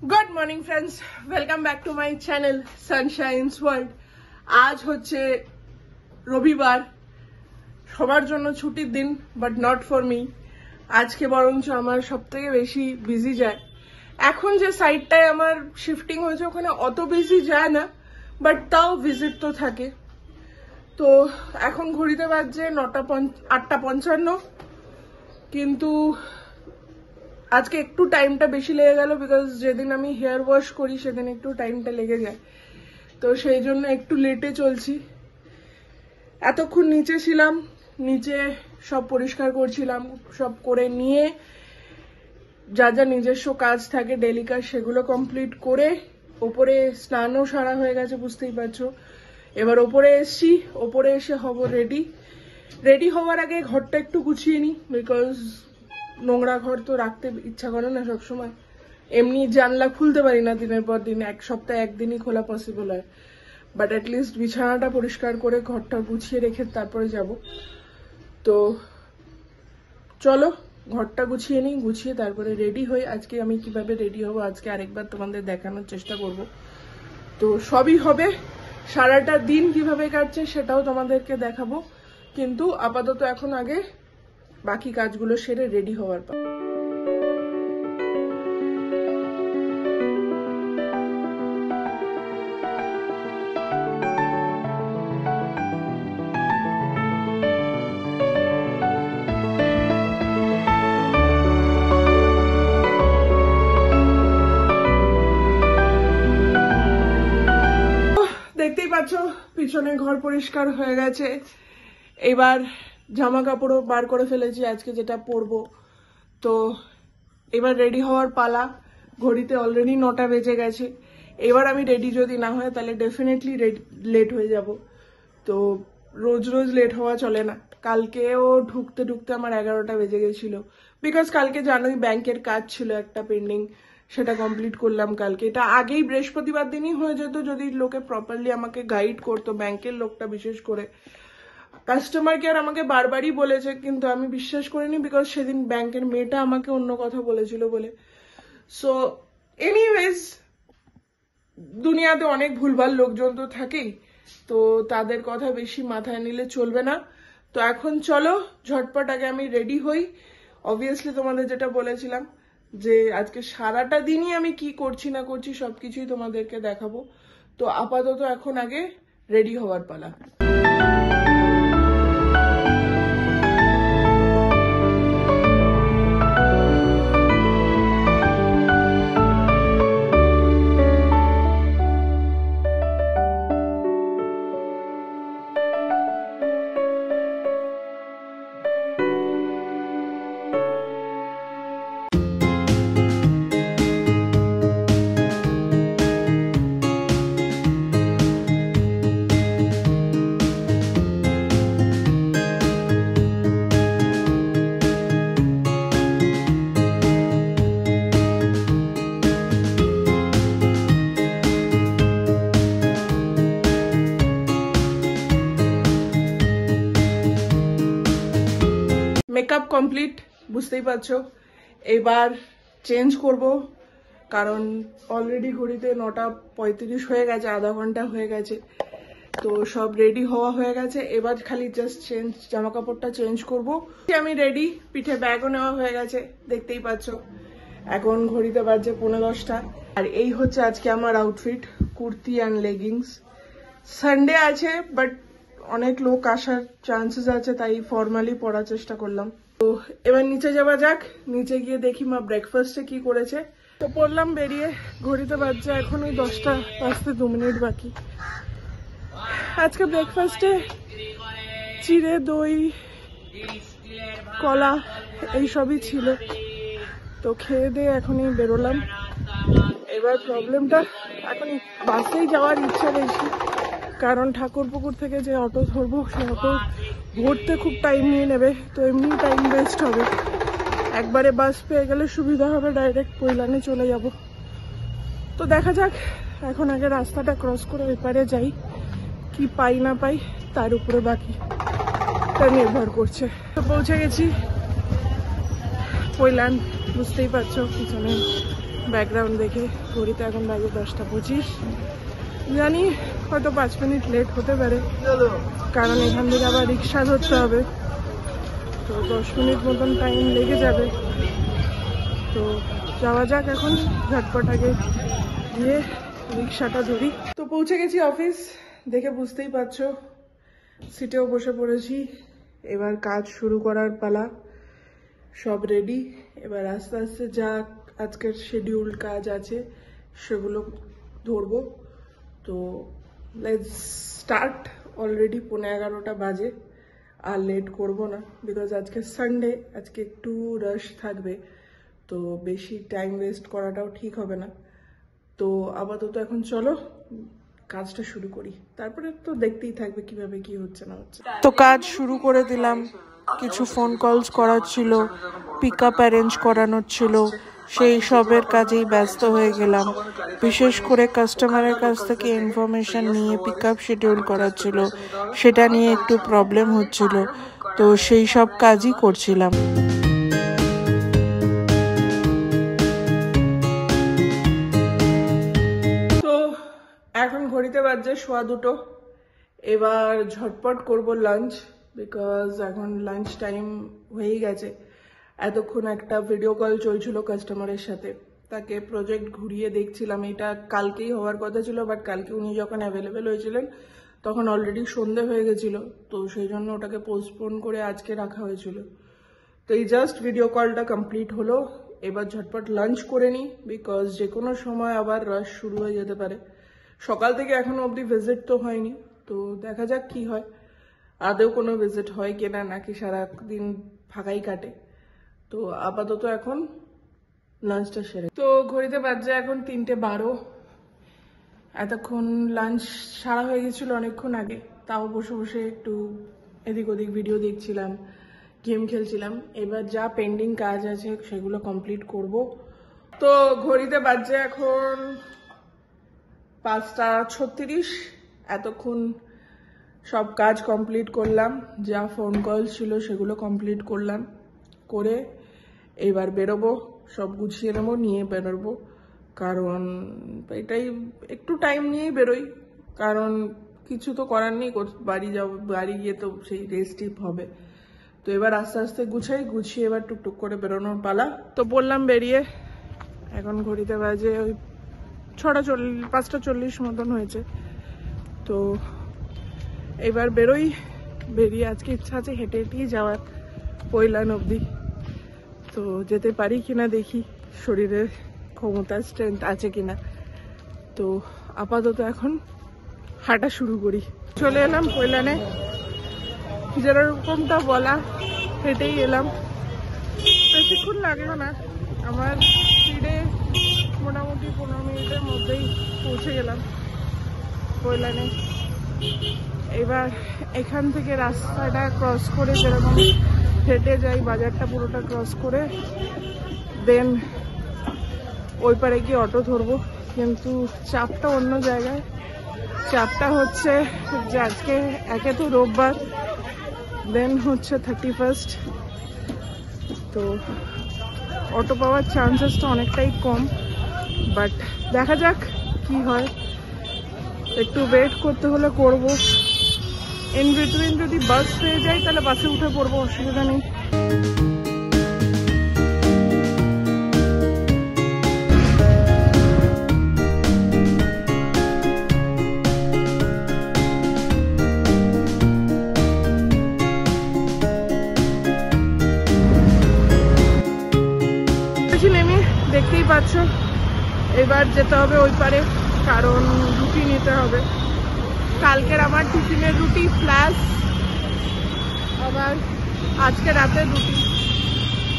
Good morning friends, welcome back to my channel Sunshine's World. आज होच्छे रविवार, সবার জন্য ছুটির দিন, বাট নট ফর মি। আজকে বরঞ্চ আমার সবথেকে বেশি বিজি যায়। এখন যে সাইটটায় আমার শিফটিং হয়েছে ওখানে অত বেশি যায় না, বাট তাও ভিজিট তো থাকে। তো এখন ঘড়িতে বাজছে 8:55, কিন্তু আজকে একটু টাইমটা বেশি লেগে গেল বিকজ যেদিন আমি হেয়ার ওয়াশ করি সেদিন একটু টাইমটা লেগে যায়, তো সেই জন্য একটু লেটে চলছি। এতক্ষণ নিচে ছিলাম, নিচে সব পরিষ্কার করছিলাম, সব করে নিয়ে যা যা নিজস্ব কাজ থাকে ডেলি কাজ সেগুলো কমপ্লিট করে ওপরে স্নানও সারা হয়ে গেছে, বুঝতেই পারছো। এবার ওপরে এসছি, ওপরে এসে হব রেডি হওয়ার আগে ঘরটা একটু গুছিয়ে নিই, বিকজ নোংরা ঘর তো রাখতে ইচ্ছা করে না সবসময়। এমনি জানলা খুলতে পারি না দিনের পর দিন, এক সপ্তাহে একদিনই খোলা পসিবল হয়, বাট অ্যাটলিস্ট বিছানাটা পরিষ্কার করে ঘরটা গুছিয়ে রেখে তারপরে যাব। তো চলো ঘরটা গুছিয়ে নিই, গুছিয়ে তারপরে রেডি হই। আজকে আমি কিভাবে রেডি হব আজকে আরেকবার তোমাদের দেখানোর চেষ্টা করব। তো সবই হবে, সারাটা দিন কিভাবে কাটছে সেটাও তোমাদেরকে দেখাবো, কিন্তু আপাতত এখন আগে বাকি কাজগুলো সেরে রেডি হওয়ার পর। দেখতেই পাচ্ছ পিছনে ঘর পরিষ্কার হয়ে গেছে। এবার জামা কাপড়ও বার করে ফেলেছি আজকে যেটা পরবো। তো এবার রেডি হওয়ার পালা। ঘড়িতে অলরেডি 9টা বেজে গেছে। এবার আমি রেডি যদি না হয় তাহলে ডেফিনেটলি লেট হয়ে যাব। তো রোজ রোজ লেট হওয়া চলে না। কালকেও ঢুকতে ঢুকতে আমার 11টা বেজে গেছিল, বিকজ কালকে জানোই ব্যাংকের কাজ ছিল একটা পেন্ডিং, সেটা কমপ্লিট করলাম কালকে। এটা আগেই বৃহস্পতিবার দিনই হয়ে যেত যদি লোকে প্রপারলি আমাকে গাইড করতো, ব্যাংকের লোকটা বিশেষ করে। কাস্টমার কেয়ার আমাকে বারবারই বলেছে, কিন্তু আমি বিশ্বাস করিনি, বিকজ সেদিন ব্যাংকের মেয়েটা আমাকে অন্য কথা বলেছিল বলে। সো এনিওয়েজ, দুনিয়াতে অনেক ভুলভাল লোকজন তো থাকেই, তো তাদের কথা বেশি মাথায় নিলে চলবে না। তো এখন চলো ঝটপট আগে আমি রেডি হই। অবভিয়াসলি তোমাদের যেটা বলেছিলাম যে আজকে সারাটা দিনই আমি কি করছি না করছি সবকিছুই তোমাদেরকে দেখাবো। তো আপাতত এখন আগে রেডি হওয়ার পালা। মেকআপ কমপ্লিট, বুঝতেই পারছো। এবার চেঞ্জ করব, কারণ অলরেডি ঘড়িতে 9:35 হয়ে গেছে, আধা ঘন্টা হয়ে গেছে। তো সব রেডি হওয়া হয়ে গেছে, এবার খালি জাস্ট জামা কাপড়টা চেঞ্জ করব। আমি রেডি, পিঠে ব্যাগও নেওয়া হয়ে গেছে, দেখতেই পাচ্ছো। এখন ঘড়িতে বাজছে 10:15। আর এই হচ্ছে আজকে আমার outfit, kurti and leggings. Sunday আছে, বাট অনেক লোক আসার চান্সেস আছে, তাই ফর্মালি পরার চেষ্টা করলাম। তো এবার নিচে যাওয়া যাক, নিচে গিয়ে দেখি মা ব্রেকফাস্টে কি করেছে। তো পড়লাম বেরিয়ে, ঘড়িতে বাজছে এখন ওই 10টা বাজতে 2 মিনিট বাকি। আজকে ব্রেকফাস্টে চিড়ে, দই, কলা এইসবই ছিল। তো খেয়ে দিয়ে এখনই বেরোলাম। এবার প্রবলেমটা, এখন বাসেই যাওয়ার ইচ্ছা বেশি, কারণ ঠাকুরপুকুর থেকে যে অটো ধরবো সে অটো ভরতে খুব টাইম নিয়ে নেবে, তো এমনি টাইম ওয়েস্ট হবে। একবারে বাস পেয়ে গেলে সুবিধা হবে, ডাইরেক্ট কৈলানে চলে যাব। তো দেখা যাক, এখন আগে রাস্তাটা ক্রস করে এপারে যাই, কি পাই না পাই তার উপরে বাকিটা নির্ভর করছে। তো পৌঁছে গেছি কৈলান, বুঝতেই পারছো পিছনে ব্যাকগ্রাউন্ড দেখে। ঘড়িতে এখন বাজে 10:25। জানি হয়তো 5 মিনিট লেট হতে পারে, কারণ এখান থেকে আবার রিক্সা ধরতে হবে, তো 10 মিনিট মতন টাইম লেগে যাবে। তো যাওয়া যাক এখন, ঝটপট আগে গিয়ে রিক্সাটা ধরি। তো পৌঁছে গেছি অফিস, দেখে বুঝতেই পারছো, সিটেও বসে পড়েছি। এবার কাজ শুরু করার পালা। সব রেডি, এবার আস্তে আস্তে যা আজকের শিডিউল কাজ আছে সেগুলো ধরবো। তো লেটস স্টার্ট। অলরেডি 11:15 বাজে, আর লেট করবো না, বিকজ আজকে সানডে, আজকে একটু রাশ থাকবে, তো বেশি টাইম ওয়েস্ট করাটাও ঠিক হবে না। তো আপাতত এখন চলো কাজটা শুরু করি, তারপরে তো দেখতেই থাকবে কিভাবে কি হচ্ছে না হচ্ছে। তো কাজ শুরু করে দিলাম। কিছু ফোন কলস করার ছিল, পিক আপ অ্যারেঞ্জ করানোর ছিল, সেই সবের কাজেই ব্যস্ত হয়ে গেলাম। বিশেষ করে কাস্টমারের কাছ থেকে ইনফরমেশন নিয়ে পিক আপ শিডিউল করার ছিল, সেটা নিয়ে একটু প্রবলেম হচ্ছিল, তো সেই সব কাজই করছিলাম। তো এখন ঘড়িতে বাজছে 2:15। এবার ঝটপট করব লাঞ্চ, বিকজ এখন লাঞ্চ টাইম হয়েই গেছে। এতক্ষণ একটা ভিডিও কল চলছিল কাস্টমারের সাথে, তাকে প্রজেক্ট ঘুরিয়ে দেখছিলাম। এটা কালকেই হওয়ার কথা ছিল, বাট কালকে উনি যখন অ্যাভেলেবেল হয়েছিলেন তখন অলরেডি সন্ধে হয়ে গেছিল, তো সেই জন্য ওটাকে পোস্টপোন করে আজকে রাখা হয়েছিল। তো এই জাস্ট ভিডিও কলটা কমপ্লিট হলো। এবার ঝটপট লাঞ্চ করে নিই, বিকজ যে কোনো সময় আবার রাশ শুরু হয়ে যেতে পারে। সকাল থেকে এখনো অবধি ভিজিট তো হয়নি, তো দেখা যাক কি হয়, আদৌ কোনো ভিজিট হয় কিনা, নাকি সারাদিন ফাঁকাই কাটে। তো আপাতত এখন লাঞ্চটা সেরে। তো ঘড়িতে বাজছে এখন 3:12। এতক্ষণ লাঞ্চ সারা হয়ে গেছিল অনেকক্ষণ আগে, তাও বসে বসে একটু এদিক ওদিক ভিডিও দেখছিলাম, গেম খেলছিলাম। এবার যা পেন্ডিং কাজ আছে সেগুলো কমপ্লিট করব। তো ঘড়িতে বাজছে এখন 5:36। এতক্ষণ সব কাজ কমপ্লিট করলাম, যা ফোন কল ছিল সেগুলো কমপ্লিট করলাম, করে এবার বেরোবো। সব গুছিয়ে নেবো, নিয়ে বেরোবো, কারণ এটাই একটু টাইম নিয়েই বেরোই, কারণ কিছু তো করার নেই, বাড়ি যাবো, বাড়ি গিয়ে তো সেই রেস্টই হবে। তো এবার আস্তে আস্তে গুছিয়ে এবার টুকটুক করে বেরোনোর পালা। তো বললাম বেরিয়ে, এখন ঘড়িতে বাজে ওই 5:40 মতন হয়েছে। তো এবার বেরোই। বেরিয়ে আজকে ইচ্ছা আছে হেঁটে হেঁটেই যাওয়ার পৈলান অবধি, তো যেতে পারি কিনা দেখি, শরীরের ক্ষমতা স্ট্রেংথ আছে কিনা। তো আপাতত এখন হাঁটা শুরু করি। চলে এলাম পৈলানে, যেরকমটা বলা হেঁটেই এলাম, বেশিক্ষণ লাগলো না। আমার স্পিডে মোটামুটি 15 মিনিটের মধ্যেই পৌঁছে গেলাম পৈলানে। এবার এখান থেকে রাস্তাটা ক্রস করে, যেরকম হেঁটে যাই বাজারটা পুরোটা ক্রস করে, দেন ওই পারে গিয়ে অটো ধরবো। কিন্তু চাপটা অন্য জায়গায়। চাপটা হচ্ছে যে আজকে একে তো রোববার, দেন হচ্ছে 31st, তো অটো পাওয়ার চান্সেসটা অনেকটাই কম, বাট দেখা যাক কি হয়। একটু ওয়েট করতে হলে করব। ইন বিটুইন যদি বাস পেয়ে যাই তাহলে বাসে উঠে পড়বো, অসুবিধা নেই। নেমে দেখতেই পাচ্ছ, এবার যেতে হবে ওই পারে, কারণ রুটি নিতে হবে। কালকের আমার টিফিনের রুটি প্লাস আবার আজকে রাতের রুটি,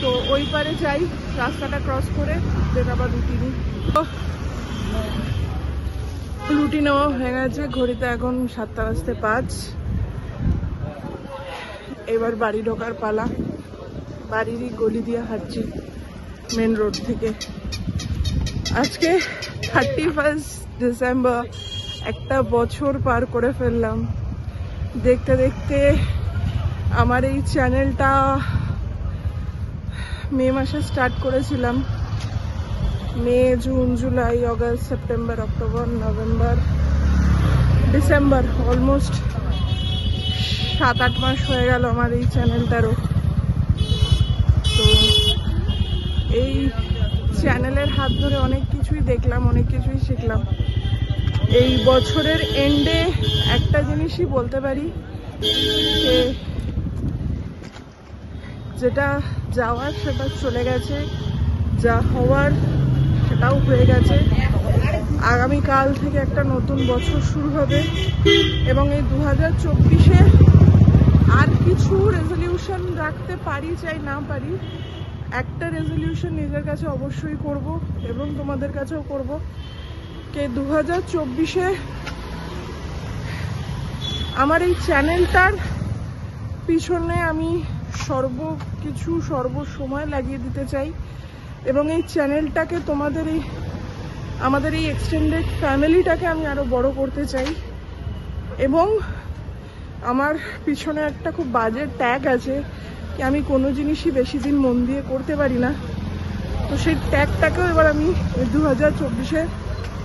তো ওই পারে যাই, রাস্তাটা ক্রস করে দেন আবার রুটি নিই। তো রুটি নেওয়া হয়ে গেছে। ঘড়িতে এখন 7:05। এবার বাড়ি ঢোকার পালা। বাড়িরই গলি দিয়ে হাঁটছি মেন রোড থেকে। আজকে 31 ডিসেম্বর, একটা বছর পার করে ফেললাম। দেখতে দেখতে আমার এই চ্যানেলটা মে মাসে স্টার্ট করেছিলাম, May, June, July, August, September, October, November, December, almost 7-8 মাস হয়ে গেল আমার এই চ্যানেলটারও। তো এই চ্যানেলের হাত ধরে অনেক কিছুই দেখলাম, অনেক কিছুই শিখলাম। এই বছরের এন্ডে একটা জিনিসই বলতে পারি যে যেটা যাওয়ার সেটা চলে গেছে, যা হওয়ার সেটাও হয়ে গেছে। আগামীকাল থেকে একটা নতুন বছর শুরু হবে এবং এই 2024-এ আর কিছু রেজলিউশন রাখতে পারি চাই না পারি, একটা রেজলিউশন নিজের কাছে অবশ্যই করব এবং তোমাদের কাছেও করব যে 2024-এ আমার এই চ্যানেলটার পিছনে আমি সর্বকিছু সর্বসময় লাগিয়ে দিতে চাই এবং এই চ্যানেলটাকে আমাদের এই এক্সটেন্ডেড ফ্যামিলিটাকে আমি আরো বড় করতে চাই। এবং আমার পিছনে একটা খুব বাজে ট্যাগ আছে কি আমি কোনো জিনিসই বেশি দিন মন দিয়ে করতে পারি না। তো সেই ট্যাগটাকেও এবার আমি 2024-এ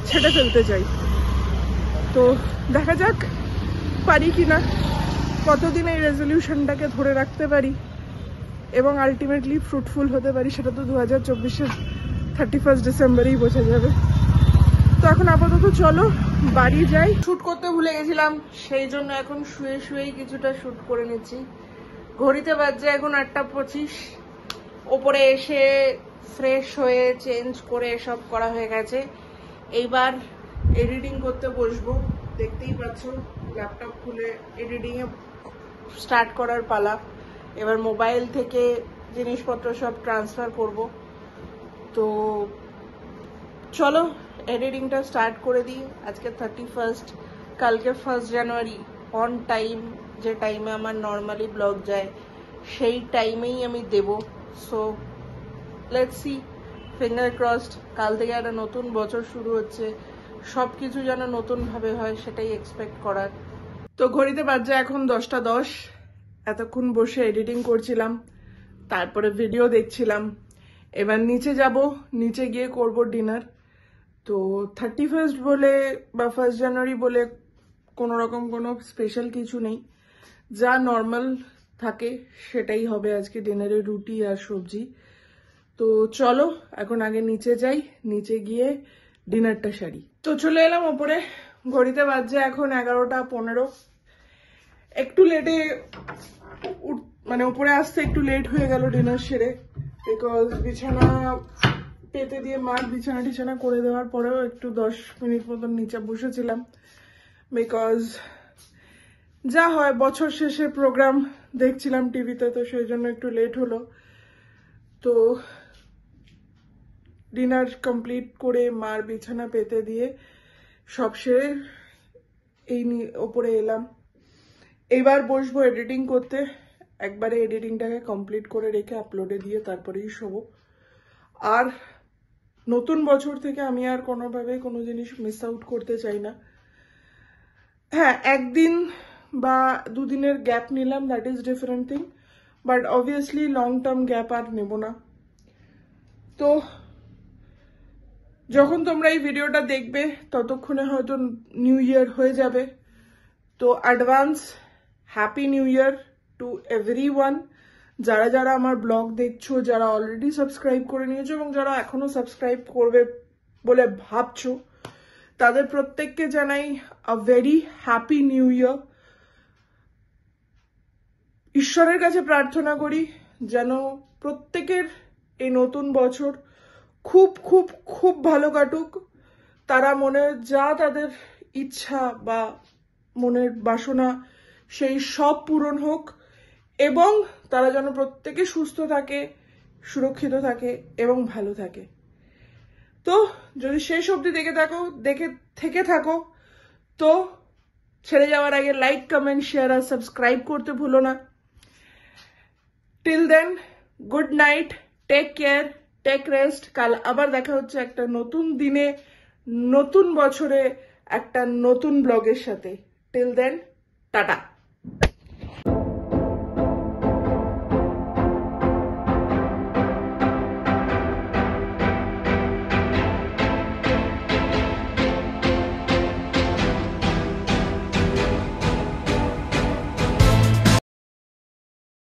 ছেড়ে ফেলতে চাই। তো দেখা যাক পারি কিনা, কতদিন এই রেজলিউশনটাকে ধরে রাখতে পারি এবং আলটিমেটলি ফ্রুটফুল হতে পারি, সেটা তো 2024-এর 31 ডিসেম্বরেই বোঝা যাবে। তো এখন আপাতত চলো বাড়ি যাই। শুট করতে ভুলে গেছিলাম, সেই জন্য এখন শুয়ে শুয়েই কিছুটা শুট করে নিচ্ছি। ঘড়িতে বাজছে এখন 8:25। ওপরে এসে ফ্রেশ হয়ে চেঞ্জ করে সব করা হয়ে গেছে। এইবার এডিটিং করতে বসবো। দেখতেই পাচ্ছ ল্যাপটপ খুলে এডিটিং এ স্টার্ট করার পালা। এবার মোবাইল থেকে জিনিসপত্র সব ট্রান্সফার করব। তো চলো এডিটিংটা স্টার্ট করে দিই। আজকে 31, কালকে 1 জানুয়ারি অন টাইম, যে টাইমে আমার নর্মালি ব্লগ যায় সেই টাইমেই আমি দেব। So let's see, finger crossed. কাল থেকে একটা নতুন বছর শুরু হচ্ছে, সবকিছু যেন নতুন ভাবে হয় সেটাই এক্সপেক্ট করার। তো ঘড়িতে বাজছে এখন 10:10। এতক্ষণ বসে এডিটিং করছিলাম, তারপরে ভিডিও দেখছিলাম। এবার নিচে যাব, নিচে গিয়ে করব ডিনার। তো 31 বলে বা 1 জানুয়ারি বলে কোনো রকম কোনো স্পেশাল কিছু নেই, যা নর্মাল থাকে সেটাই হবে আজকে ডিনারে, রুটি আর সবজি। তো চলো এখন আগে নিচে যাই, নিচে গিয়ে ডিনারটা সারি। তো চলে এলাম ওপরে। ঘড়িতে বাজছে এখন 11:15। একটু লেটে মানে উপরে আসতে একটু লেট হয়ে গেল ডিনার সেরে, বিকজ বিছানা পেতে দিয়ে মার বিছানা টিছানা করে দেওয়ার পরেও একটু 10 মিনিট মতন নিচে বসেছিলাম, বিকজ যা হয় বছর শেষে প্রোগ্রাম দেখছিলাম টিভিতে, তো সেই জন্য একটু লেট হলো। তো ডিনার কমপ্লিট করে মার বিছানা পেতে দিয়ে সব সেরে এই ওপরে এলাম। এবার বসবো এডিটিং করতে। একবারে এডিটিংটাকে কমপ্লিট করে রেখে আপলোডে দিয়ে তারপরেই শোবো। আর নতুন বছর থেকে আমি আর কোনোভাবে কোনো জিনিস মিস আউট করতে চাই না। হ্যাঁ, একদিন বা দুদিনের গ্যাপ নিলাম, that is different thing, but obviously long term gap আর নেব না। তো যখন তোমরা এই ভিডিওটা দেখবে ততক্ষণে হয়তো নিউ ইয়ার হয়ে যাবে। তো advance happy new year to everyone. যারা যারা আমার ব্লগ দেখছো, যারা অলরেডি সাবস্ক্রাইব করে নিয়েছো এবং যারা এখনো সাবস্ক্রাইব করবে বলে ভাবছো, তাদের প্রত্যেককে জানাই a very happy new year. ঈশ্বরের কাছে প্রার্থনা করি যেন প্রত্যেকের এই নতুন বছর খুব খুব খুব ভালো কাটুক। তারা মনে যা তাদের ইচ্ছা বা মনের বাসনা সেই সব পূরণ হোক এবং তারা যেন প্রত্যেকে সুস্থ থাকে, সুরক্ষিত থাকে এবং ভালো থাকে। তো যদি শেষ অবধি থেকে থাকো তো ছেড়ে যাওয়ার আগে লাইক, কমেন্ট, শেয়ার আর সাবস্ক্রাইব করতে ভুলো না। Till then, good night, take care, take rest. কাল আবার দেখা হচ্ছে একটা নতুন দিনে, নতুন বছরে, একটা নতুন ব্লগের সাথে। Till then, tata.